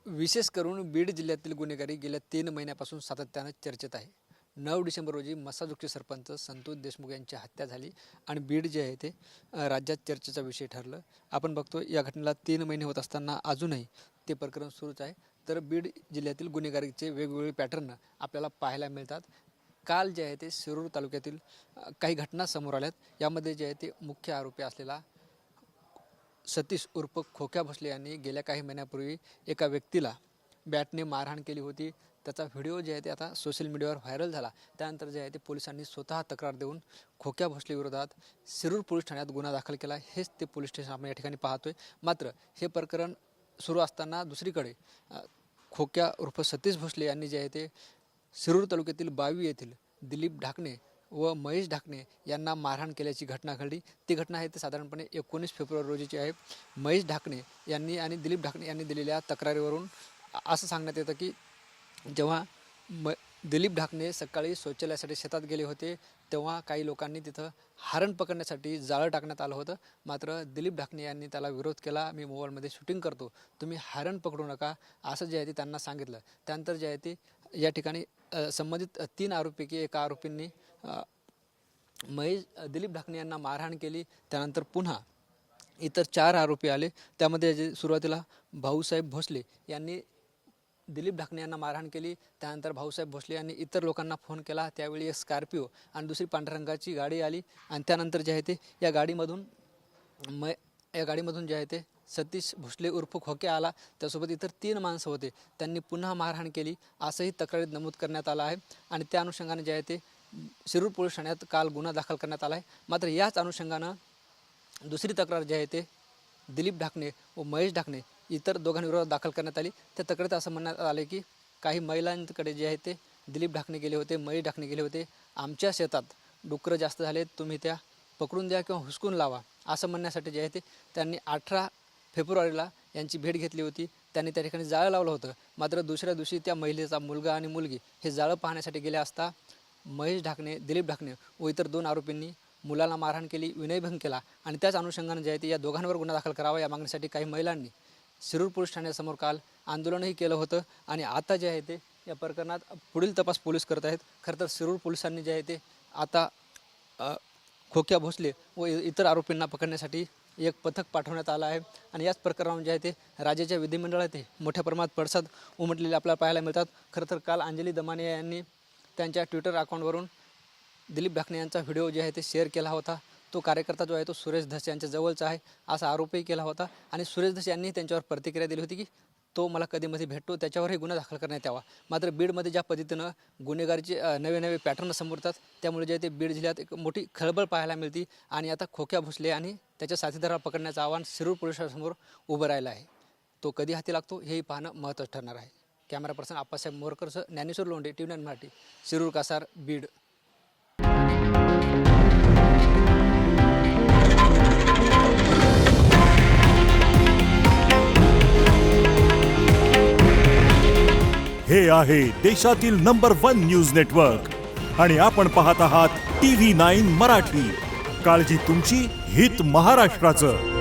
विशेष करून बीड जिल्ह्यातील गुन्हेगारी गेल्या 3 महिन्यापासून सातत्यानं चर्चेत आहे. 9 डिसेंबर रोजी मसाजोगचे सरपंच संतोष देशमुख यांची हत्या झाली आणि बीड जे आहे ते राज्यात चर्चेचा विषय ठरलं. आपण बघतो या घटनेला 3 महिने होत असताना अजूनही ते प्रकरण सुरूच आहे. तर बीड जिल्ह्यातील गुन्हेगारीचे वेगवेगळे पॅटर्न आपल्याला पाहायला मिळतात. काल जे आहे ते शिरूर तालुक्यातील काही घटना समोर आल्यात. यामध्ये जे आहे ते मुख्य आरोपी असलेला सतीश उर्फ खोक्या भोसले यांनी गेल्या काही महिन्यापूर्वी एका व्यक्तीला बॅटने मारहाण केली होती. त्याचा व्हिडिओ जे आहे ते आता सोशल मीडियावर व्हायरल झाला. त्यानंतर जे आहे ते पोलिसांनी स्वतः तक्रार देऊन खोक्या भोसले विरोधात शिरूर पोलीस ठाण्यात गुन्हा दाखल केला. हेच ते पोलीस स्टेशन आपण या ठिकाणी पाहतोय. मात्र हे प्रकरण सुरू असताना दुसरीकडे खोक्या उर्फ सतीश भोसले यांनी जे आहे ते शिरूर तालुक्यातील बावी येथील दिलीप ढाकणे व महेश ढाकणे यांना मारहाण केल्याची घटना घडली. ती घटना आहे ते साधारणपणे 19 फेब्रुवारी रोजीची आहे. महेश ढाकणे यांनी आणि दिलीप ढाकणे यांनी दिलेल्या तक्रारीवरून असं सांगण्यात येतं की जेव्हा दिलीप ढाकणे सकाळी शौचालयासाठी शेतात गेले होते तेव्हा काही लोकांनी तिथं हरण पकडण्यासाठी जाळं टाकण्यात आलं होतं. मात्र दिलीप ढाकणे यांनी त्याला विरोध केला. मी मोबाईलमध्ये शूटिंग करतो, तुम्ही हरण पकडू नका, असं जे आहे ते त्यांना सांगितलं. त्यानंतर जे आहे ते या ठिकाणी संबंधित 3 आरोपीपैकी एका आरोपींनी दिलीप ढाकणे यांना मारहाण केली. त्यानंतर पुन्हा इतर 4 आरोपी आले. त्यामध्ये जे सुरुवातीला भाऊसाहेब भोसले यांनी दिलीप ढाकणे यांना मारहाण केली. त्यानंतर भाऊसाहेब भोसले यांनी इतर लोकांना फोन केला. त्यावेळी एक स्कॉर्पिओ आणि दुसरी पांढऱ्या रंगाची गाडी आली आणि त्यानंतर जे आहे ते या गाडीमधून जे आहे ते सतीश भोसले उर्फ खोक्या आला. त्यासोबत इतर 3 माणसं होते. त्यांनी पुन्हा मारहाण केली असंही तक्रारीत नमूद करण्यात आलं आहे आणि त्या अनुषंगाने जे आहे ते शिरूर पोलीस ठाण्यात काल गुन्हा दाखल करण्यात आला आहे. मात्र याच अनुषंगानं दुसरी तक्रार जी आहे ते दिलीप ढाकणे व महेश ढाकणे इतर दोघांविरोधात दाखल करण्यात आली. त्या तक्रारीत असं म्हणण्यात आले की काही महिलांकडे जे आहे ते दिलीप ढाकणे गेले होते, महेश ढाकणे गेले होते, आमच्या शेतात डुकरं जास्त झाले, तुम्ही त्या पकडून द्या किंवा हुसकून लावा असं म्हणण्यासाठी जे आहे ते त्यांनी 18 फेब्रुवारीला यांची भेट घेतली होती. त्यांनी त्या ठिकाणी जाळं लावलं होतं. मात्र दुसऱ्या दिवशी त्या महिलेचा मुलगा आणि मुलगी हे जाळं पाहण्यासाठी गेले असता महेश ढाकणे, दिलीप ढाकणे व इतर 2 आरोपींनी मुलाला मारहाण केली, विनयभंग केला आणि त्याच अनुषंगाने जे आहे ते या दोघांवर गुन्हा दाखल करावा या मागणीसाठी काही महिलांनी शिरूर पोलीस ठाण्यासमोर काल आंदोलनही केलं होतं. आणि आता जे आहे ते या प्रकरणात पुढील तपास पोलीस करत आहेत. खरं तर शिरूर पोलिसांनी जे आहे ते आता खोक्या भोसले व इतर आरोपींना पकडण्यासाठी एक पथक पाठवण्यात आलं आहे. आणि याच प्रकरणावर जे आहे ते राज्याच्या विधिमंडळात मोठ्या प्रमाणात पडसाद उमटलेले आपल्याला पाहायला मिळतात. खरं तर काल अंजली दमानिया यांनी त्यांच्या ट्विटर अकाउंटवरून दिलीप ढाकणे यांचा व्हिडिओ जे आहे ते शेअर केला होता. तो कार्यकर्ता जो आहे तो सुरेश धस यांच्या जवळचा आहे असा आरोपही केला होता. आणि सुरेश धस यांनी त्यांच्यावर प्रतिक्रिया दिली होती की तो मला कधीमध्ये भेटतो, त्याच्यावरही गुन्हा दाखल करण्यात यावा. मात्र बीडमध्ये ज्या पद्धतीनं गुन्हेगारीचे नवे पॅटर्न समोर येतात त्यामुळे जे ते बीड जिल्ह्यात एक मोठी खळबळ पाहायला मिळते. आणि आता खोक्या भोसले आणि त्याच्या साथीदाराला पकडण्याचं आव्हान शिरूर पोलिसांसमोर उभं राहिलं आहे. तो कधी हाती लागतो हेही पाहणं महत्त्वाचं ठरणार आहे. कॅमेरा पर्सन आप्पासाहेब मोरकरसह ज्ञानेश्वर लोंढे, TV9 मराठी, शिरूर कासार, बीड. हे आहे देशातील नंबर 1 न्यूज नेटवर्क आणि आपण पाहत आहात TV9 मराठी. काळजी तुमची, हित महाराष्ट्राचं.